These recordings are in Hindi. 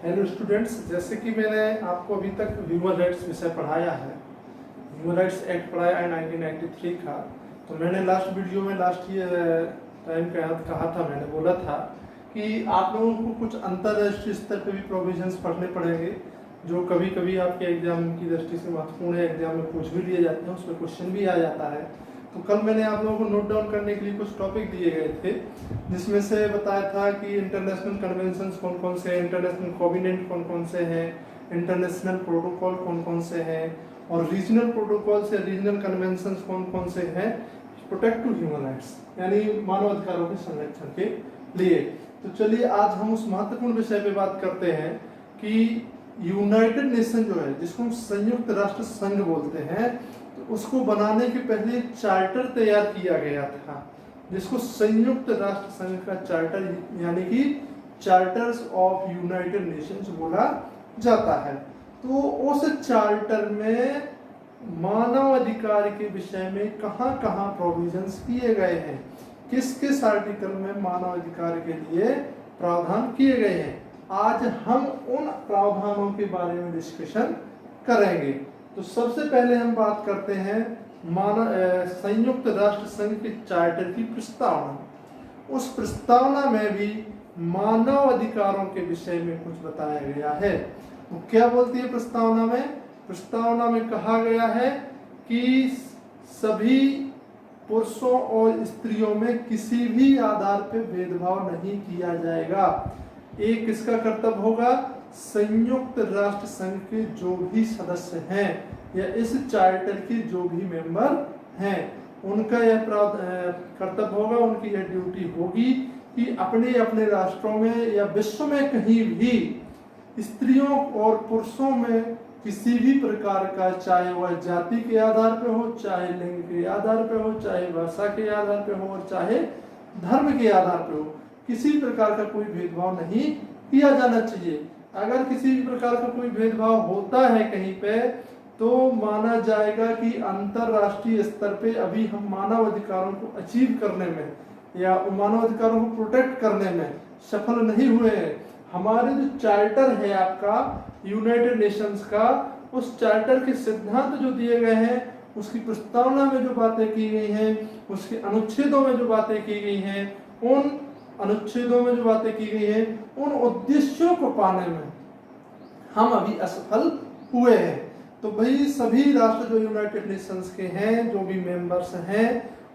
हेलो स्टूडेंट्स, जैसे कि मैंने आपको अभी तक ह्यूमन राइट्स विषय पढ़ाया है। ह्यूमन राइट्स एक्ट पढ़ाया है 1993 का। तो मैंने लास्ट वीडियो में लास्ट टाइम कहा था, मैंने बोला था कि आप लोगों को कुछ अंतर्राष्ट्रीय स्तर पे भी प्रोविजंस पढ़ने पड़ेंगे, जो कभी कभी आपके एग्जाम की दृष्टि से महत्वपूर्ण है, एग्जाम में पूछ भी लिए जाते हैं, उसमें क्वेश्चन भी आ जाता है। तो कल मैंने आप लोगों को नोट डाउन करने के लिए कुछ टॉपिक दिए गए थे, जिसमें से बताया था कि इंटरनेशनल कन्वेंशंस कौन कौन से हैं, इंटरनेशनल कोविनेंट कौन कौन से हैं, इंटरनेशनल प्रोटोकॉल कौन कौन से हैं, और रीजनल प्रोटोकॉल से रीजनल कन्वेंशंस कौन कौन से हैं प्रोटेक्ट टू ह्यूमन राइट्स, यानी मानव अधिकारों के संरक्षण के लिए। तो चलिए आज हम उस महत्वपूर्ण विषय पे बात करते हैं कि यूनाइटेड नेशन जो है, जिसको हम संयुक्त राष्ट्र संघ बोलते हैं, तो उसको बनाने के पहले एक चार्टर तैयार किया गया था, जिसको संयुक्त राष्ट्र संघ का चार्टर यानी कि चार्टर्स ऑफ यूनाइटेड नेशंस बोला जाता है। तो उस चार्टर में मानव अधिकार के विषय में कहाँ कहाँ प्रोविजंस किए गए हैं, किस किस आर्टिकल में मानव अधिकार के लिए प्रावधान किए गए हैं, आज हम उन प्रावधानों के बारे में डिस्कशन करेंगे। तो सबसे पहले हम बात करते हैं संयुक्त राष्ट्र संघ के चार्टर की प्रस्तावना। उस प्रस्तावना में भी मानव अधिकारों के विषय में कुछ बताया गया है। तो क्या बोलती है प्रस्तावना में? प्रस्तावना में कहा गया है कि सभी पुरुषों और स्त्रियों में किसी भी आधार पर भेदभाव नहीं किया जाएगा। एक किसका कर्तव्य होगा? संयुक्त राष्ट्र संघ के जो भी सदस्य हैं या इस चार्टर के जो भी मेंबर हैं, उनका यह कर्तव्य होगा, उनकी यह ड्यूटी होगी कि अपने अपने राष्ट्रों में या विश्व में कहीं भी स्त्रियों और पुरुषों में किसी भी प्रकार का, चाहे वह जाति के आधार पर हो, चाहे लिंग के आधार पर हो, चाहे भाषा के आधार पर हो, और चाहे धर्म के आधार पर हो, किसी प्रकार का कोई भेदभाव नहीं किया जाना चाहिए। अगर किसी भी प्रकार का कोई भेदभाव होता है कहीं पे, तो माना जाएगा कि अंतरराष्ट्रीय स्तर पे अभी हम मानव अधिकारों को अचीव करने में या मानव अधिकारों को प्रोटेक्ट करने में सफल नहीं हुए हैं। हमारे जो चार्टर है आपका यूनाइटेड नेशंस का, उस चार्टर के सिद्धांत जो दिए गए हैं, उसकी प्रस्तावना में जो बातें की गई हैं, उसके अनुच्छेदों में जो बातें की गई हैं, उन अनुच्छेदों में जो बातें की गई हैं, उन उद्देश्यों को पाने में हम अभी असफल हुए हैं। तो भाई सभी राष्ट्र जो यूनाइटेड नेशंस के हैं, जो भी मेंबर्स हैं,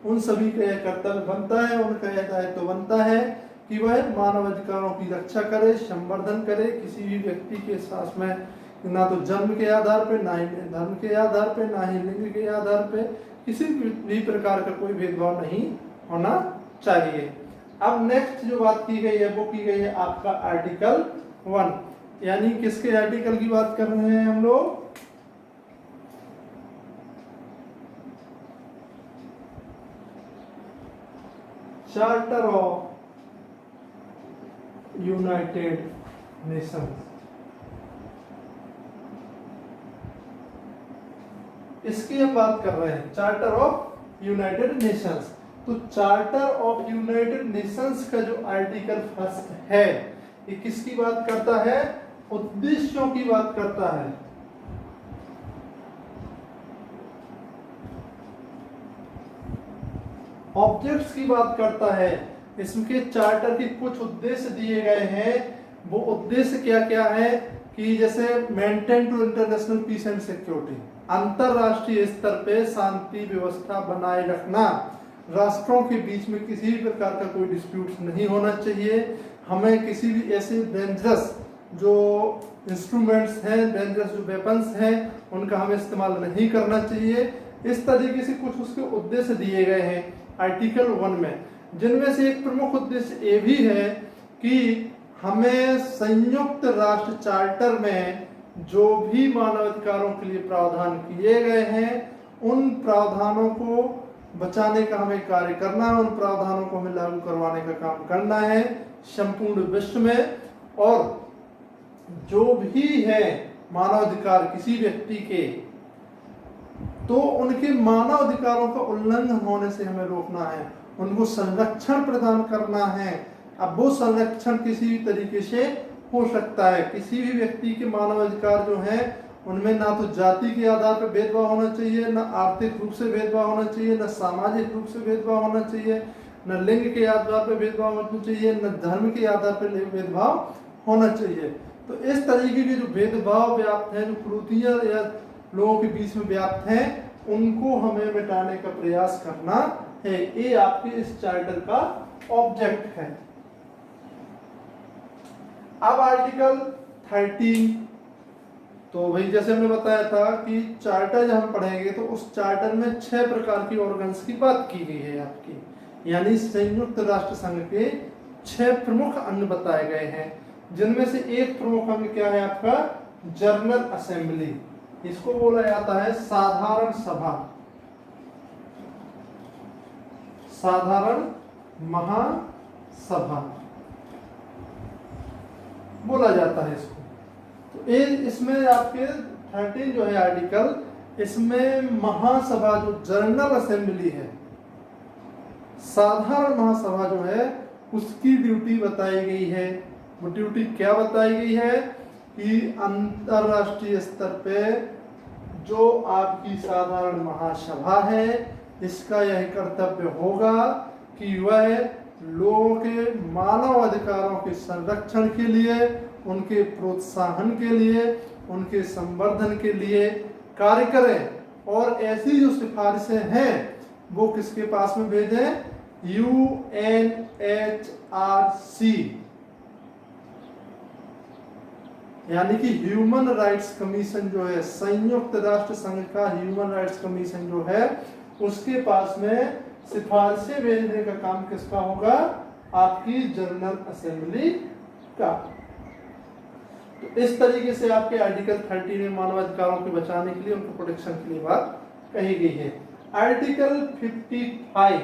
उन सभी का यह कर्तव्य बनता है, उनका यह दायित्व बनता है कि वह मानव अधिकारों की रक्षा करे, संवर्धन करे। किसी भी व्यक्ति के साथ में ना तो जन्म के आधार पर, ना ही धर्म के आधार पर, ना ही लिंग के आधार पर किसी भी प्रकार का कोई भेदभाव नहीं होना चाहिए। अब नेक्स्ट जो बात की गई है वो की गई है आपका आर्टिकल 1, यानी किसके आर्टिकल की बात कर रहे हैं हम लोग? चार्टर ऑफ यूनाइटेड नेशंस, इसकी हम बात कर रहे हैं, चार्टर ऑफ यूनाइटेड नेशंस। तो चार्टर ऑफ यूनाइटेड नेशंस का जो आर्टिकल 1 है, ये किसकी बात करता है? उद्देश्यों की बात करता है। ऑब्जेक्ट्स की बात करता है। इसके चार्टर के कुछ उद्देश्य दिए गए हैं। वो उद्देश्य क्या क्या है कि जैसे maintain to international peace and security, अंतरराष्ट्रीय स्तर पे शांति व्यवस्था बनाए रखना, राष्ट्रों के बीच में किसी भी प्रकार का कोई डिस्प्यूट नहीं होना चाहिए। हमें किसी भी ऐसे डेंजरस जो इंस्ट्रूमेंट्स हैं, डेंजरस जो वेपन्स हैं, उनका हमें इस्तेमाल नहीं करना चाहिए। इस तरीके से कुछ उसके उद्देश्य दिए गए हैं आर्टिकल 1 में, जिनमें से एक प्रमुख उद्देश्य ये भी है कि हमें संयुक्त राष्ट्र चार्टर में जो भी मानव अधिकारों के लिए प्रावधान किए गए हैं, उन प्रावधानों को बचाने का हमें कार्य करना है, उन प्रावधानों को हमें लागू करवाने का काम करना है संपूर्ण विश्व में। और जो भी है मानव अधिकार किसी व्यक्ति के, तो उनके मानव अधिकारों का उल्लंघन होने से हमें रोकना है, उनको संरक्षण प्रदान करना है। अब वो संरक्षण किसी भी तरीके से हो सकता है। किसी भी व्यक्ति के मानव अधिकार जो हैं उनमें ना तो जाति के आधार पर भेदभाव होना चाहिए, न आर्थिक रूप से भेदभाव होना चाहिए, न सामाजिक रूप से भेदभाव होना चाहिए, न लिंग के आधार पर भेदभाव होना चाहिए, न धर्म के आधार पर भेदभाव होना चाहिए। तो इस तरीके के जो भेदभाव व्याप्त हैं, जो कुरीतियां या लोगों के बीच में व्याप्त हैं, उनको हमें मिटाने का प्रयास करना है। ये आपके इस चार्टर का ऑब्जेक्ट है। अब आर्टिकल 13, तो भाई जैसे हमने बताया था कि चार्टर जब हम पढ़ेंगे तो उस चार्टर में 6 प्रकार की ऑर्गन्स की बात की गई है आपकी, यानी संयुक्त राष्ट्र संघ के 6 प्रमुख अंग बताए गए हैं, जिनमें से एक प्रमुख अंग क्या है आपका, जनरल असेंबली। इसको बोला जाता है साधारण सभा, साधारण महासभा बोला जाता है इसको। तो इसमें आपके 13 जो है आर्टिकल, इसमें महासभा जो जनरल असेंबली है, साधारण महासभा जो है उसकी ड्यूटी बताई गई है। वो ड्यूटी क्या बताई गई है कि अंतरराष्ट्रीय स्तर पे जो आपकी साधारण महासभा है, इसका यह कर्तव्य होगा कि वह लोगों के मानव अधिकारों के संरक्षण के लिए, उनके प्रोत्साहन के लिए, उनके संवर्धन के लिए कार्य करें। और ऐसी जो सिफारिशें हैं वो किसके पास में भेजें, UNHRC, यानी कि ह्यूमन राइट्स कमीशन जो है, संयुक्त राष्ट्र संघ का ह्यूमन राइट्स कमीशन जो है, उसके पास में सिफारिशें भेजने का काम किसका होगा, आपकी जनरल असेंबली का। तो इस तरीके से आपके आर्टिकल 13 में मानवाधिकारों को बचाने के लिए, उनको प्रोटेक्शन के लिए बात कही गई है। आर्टिकल 55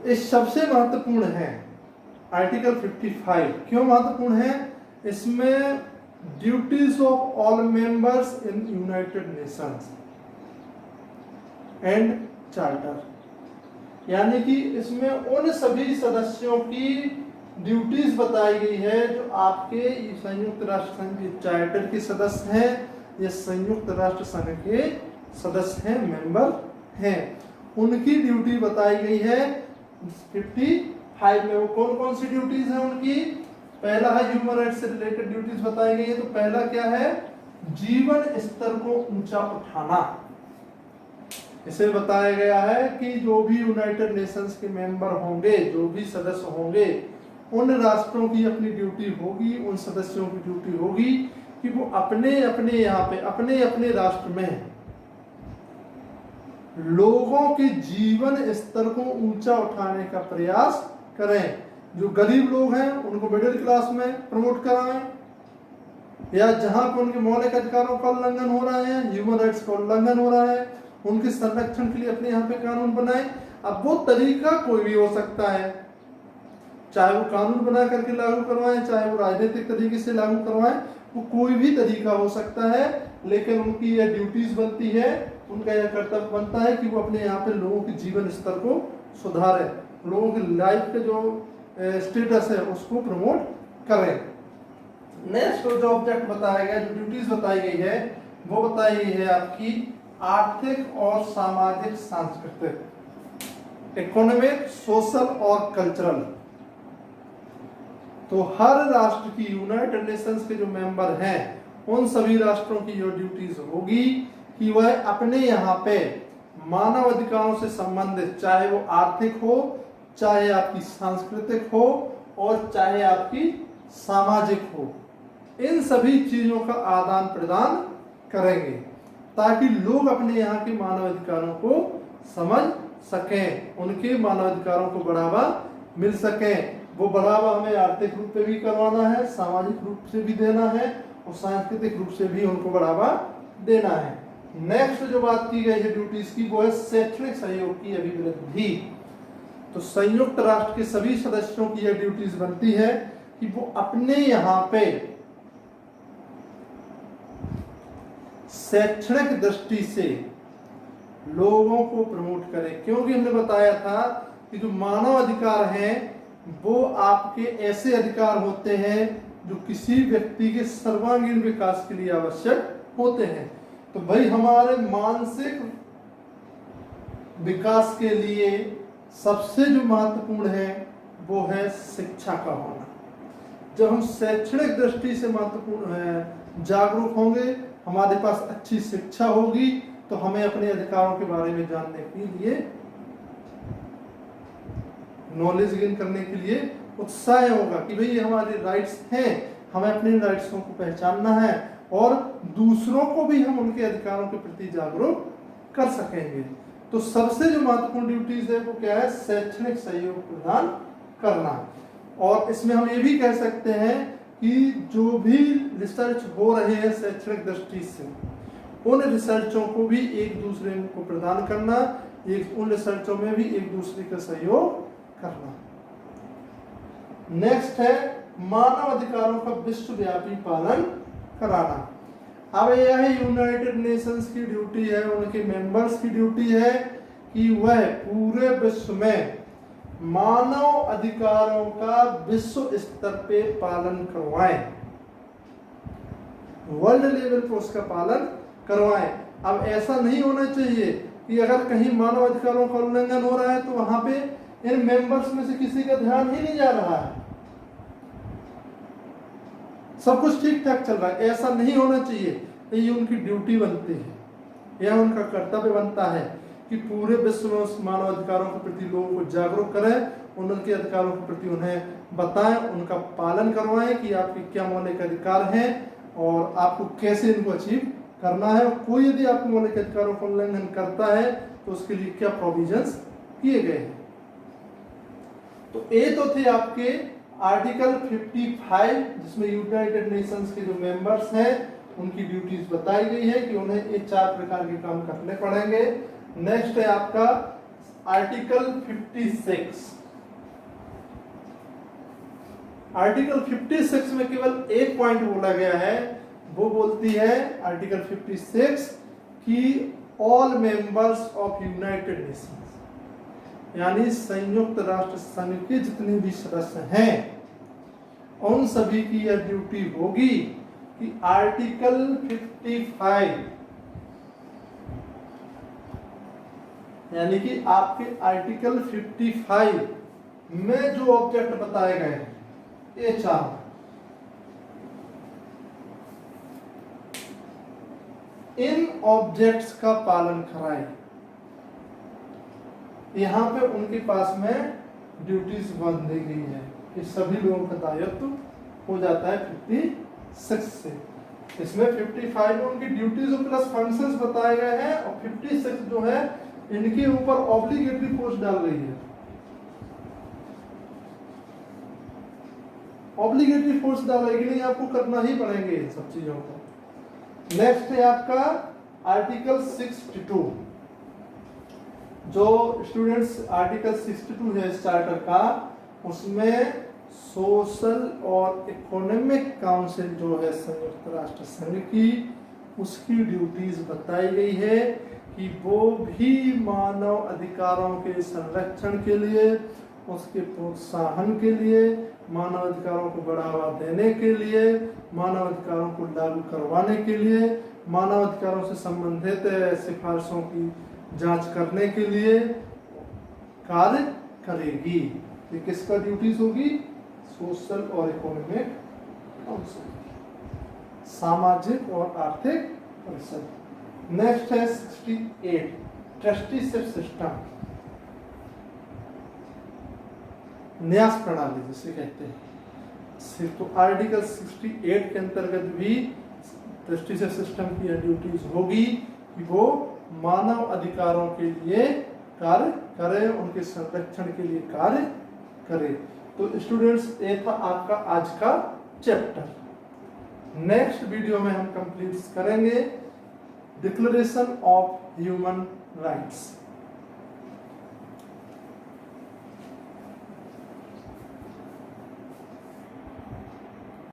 इस सबसे महत्वपूर्ण है। आर्टिकल 55 क्यों महत्वपूर्ण है, इसमें duties of all members in United Nations and charter, यानी कि इसमें उन सभी सदस्यों की ड्यूटीज बताई गई है जो आपके संयुक्त राष्ट्र संघ के चार्टर के सदस्य हैं या संयुक्त राष्ट्र संघ के सदस्य हैं, मेंबर हैं, उनकी ड्यूटी बताई गई है 55 में। वो कौन कौन सी ड्यूटीज हैं उनकी, पहला है ह्यूमन राइट्स से रिलेटेड ड्यूटीज बताई गई है। तो पहला क्या है, जीवन स्तर को ऊंचा उठाना। इसे बताया गया है कि जो भी यूनाइटेड नेशंस के मेंबर होंगे, जो भी सदस्य होंगे, उन राष्ट्रों की अपनी ड्यूटी होगी, उन सदस्यों की ड्यूटी होगी कि वो अपने अपने यहाँ पे अपने अपने राष्ट्र में लोगों के जीवन स्तर को ऊंचा उठाने का प्रयास करें। जो गरीब लोग हैं उनको मिडिल क्लास में प्रमोट कराएं, या जहां पर उनके मौलिक अधिकारों का उल्लंघन हो रहा है, ह्यूमन राइट्स का उल्लंघन हो रहा है, उनके संरक्षण के लिए अपने यहाँ पे कानून बनाएं। अब वो तरीका कोई भी हो सकता है, चाहे वो कानून बना करके लागू करवाएं, चाहे वो राजनीतिक तरीके से लागू करवाएं, वो कोई भी तरीका हो सकता है, लेकिन उनकी यह ड्यूटीज बनती है, उनका यह कर्तव्य बनता है कि वो अपने यहाँ पे लोगों के जीवन स्तर को सुधारें, लोगों की लाइफ के जो स्टेटस है उसको प्रमोट करें। नेक्स्ट जो ऑब्जेक्ट बताया गया, जो ड्यूटीज बताई गई है, वो बताई गई है आपकी आर्थिक और सामाजिक सांस्कृतिक, इकोनॉमिक, सोशल और कल्चरल। तो हर राष्ट्र की, यूनाइटेड नेशंस के जो मेंबर हैं, उन सभी राष्ट्रों की ये ड्यूटीज होगी कि वह अपने यहाँ पे मानव अधिकारों से संबंधित, चाहे वो आर्थिक हो, चाहे आपकी सांस्कृतिक हो, और चाहे आपकी सामाजिक हो, इन सभी चीजों का आदान प्रदान करेंगे ताकि लोग अपने यहाँ के मानव अधिकारों को समझ सकें, उनके मानव अधिकारों को बढ़ावा मिल सके। वो बढ़ावा हमें आर्थिक रूप से भी करवाना है, सामाजिक रूप से भी देना है, और सांस्कृतिक रूप से भी उनको बढ़ावा देना है। नेक्स्ट जो बात की गई है ड्यूटीज की, वो है शैक्षणिक सहयोग की अभिवृद्धि। तो संयुक्त राष्ट्र के सभी सदस्यों की यह ड्यूटीज बनती है कि वो अपने यहाँ पे शैक्षणिक दृष्टि से लोगों को प्रमोट करें, क्योंकि हमने बताया था कि जो मानव अधिकार हैं वो आपके ऐसे अधिकार होते हैं जो किसी व्यक्ति के सर्वांगीण विकास के लिए आवश्यक होते हैं। तो भाई हमारे मानसिक विकास के लिए सबसे जो महत्वपूर्ण है वो है शिक्षा का होना। जब हम शैक्षणिक दृष्टि से महत्वपूर्ण है जागरूक होंगे, हमारे पास अच्छी शिक्षा होगी, तो हमें अपने अधिकारों के बारे में जानने के लिए, नॉलेज गेन करने के लिए उत्साह होगा कि भाई ये हमारे राइट्स हैं, हमें अपने राइट्सों को पहचानना है और दूसरों को भी हम उनके अधिकारों के प्रति जागरूक कर सकेंगे। तो सबसे जो महत्वपूर्ण ड्यूटीज है वो क्या है? शैक्षणिक सहयोग प्रदान करना। और इसमें हम ये भी कह सकते हैं कि जो भी रिसर्च हो रहे हैं शैक्षणिक दृष्टि से, उन रिसर्चों को भी एक दूसरे को प्रदान करना, उन रिसर्चों में भी एक दूसरे का सहयोग करना। नेक्स्ट है मानव अधिकारों का विश्वव्यापी पालन कराना। अब यह यूनाइटेड नेशंस की ड्यूटी है, उनके मेंबर्स की ड्यूटी है कि वह पूरे विश्व में मानव अधिकारों का विश्व स्तर पे पालन करवाएं, वर्ल्ड लेवल पर उसका पालन करवाएं। अब ऐसा नहीं होना चाहिए कि अगर कहीं मानव अधिकारों का उल्लंघन हो रहा है तो वहां पे इन मेंबर्स में से किसी का ध्यान ही नहीं जा रहा है, सब कुछ ठीक ठाक चल रहा है। ऐसा नहीं होना चाहिए। ये उनकी ड्यूटी बनती है, यह उनका कर्तव्य बनता है कि पूरे विश्व में उस मानव अधिकारों के प्रति लोगों को जागरूक करें, उनके अधिकारों के प्रति उन्हें बताएं, उनका पालन करवाएं कि आपके क्या मौलिक अधिकार हैं और आपको कैसे इनको अचीव करना है। और कोई यदि आपके मौलिक अधिकारों का उल्लंघन करता है तो उसके लिए क्या प्रोविजंस किए गए हैं। तो ये तो थे आपके आर्टिकल 55, जिसमें यूनाइटेड नेशंस के जो मेंबर्स हैं उनकी ड्यूटीज बताई गई है कि उन्हें ये 4 प्रकार के काम करने पड़ेंगे। नेक्स्ट है आपका आर्टिकल 56। आर्टिकल 56 में केवल एक पॉइंट बोला गया है, वो बोलती है आर्टिकल 56 कि all members of United Nations, यानी संयुक्त राष्ट्र संघ के जितने भी सदस्य हैं उन सभी की यह ड्यूटी होगी कि आर्टिकल 55, यानी कि आपके आर्टिकल 55 में जो ऑब्जेक्ट बताए गए हैं ये 4, इन ऑब्जेक्ट्स का पालन कराए। यहाँ पे उनके पास में ड्यूटीज बांध दी गई है कि सभी लोगों का दायित्व हो जाता है 56 से। इसमें 55 में उनकी ड्यूटीज और प्लस फंक्शंस बताए गए हैं और 56 जो है इनके ऊपर ऑब्लिगेटरी फोर्स डाल रही है। ऑब्लिगेटरी फोर्स डालेगी नहीं, आपको करना ही पड़ेंगे इन सब चीजों को। नेक्स्ट है आपका आर्टिकल 62। जो स्टूडेंट्स आर्टिकल 62 है इस चार्टर का, उसमें सोशल और इकोनॉमिक काउंसिल जो है संयुक्त राष्ट्र संघ की, उसकी ड्यूटीज बताई गई है कि वो भी मानव अधिकारों के संरक्षण के लिए, उसके प्रोत्साहन के लिए, मानव अधिकारों को बढ़ावा देने के लिए, मानव अधिकारों को लागू करवाने के लिए, मानव अधिकारों से संबंधित सिफारिशों की जांच करने के लिए कार्य करेगी। ये किसका ड्यूटीज होगी? सोशल और इकोनॉमिक काउंसिल, सामाजिक और आर्थिक परिषद। नेक्स्ट है 68 ट्रस्टीशिप सिस्टम, न्यास प्रणाली जिसे कहते हैं। तो आर्टिकल 68 के अंतर्गत भी ट्रस्टीशिप सिस्टम की ड्यूटीज होगी कि वो मानव अधिकारों के लिए कार्य करे, उनके संरक्षण के लिए कार्य करे। तो स्टूडेंट्स ये था आपका आज का चैप्टर। नेक्स्ट वीडियो में हम कंप्लीट करेंगे डिक्लेरेशन ऑफ ह्यूमन राइट्स।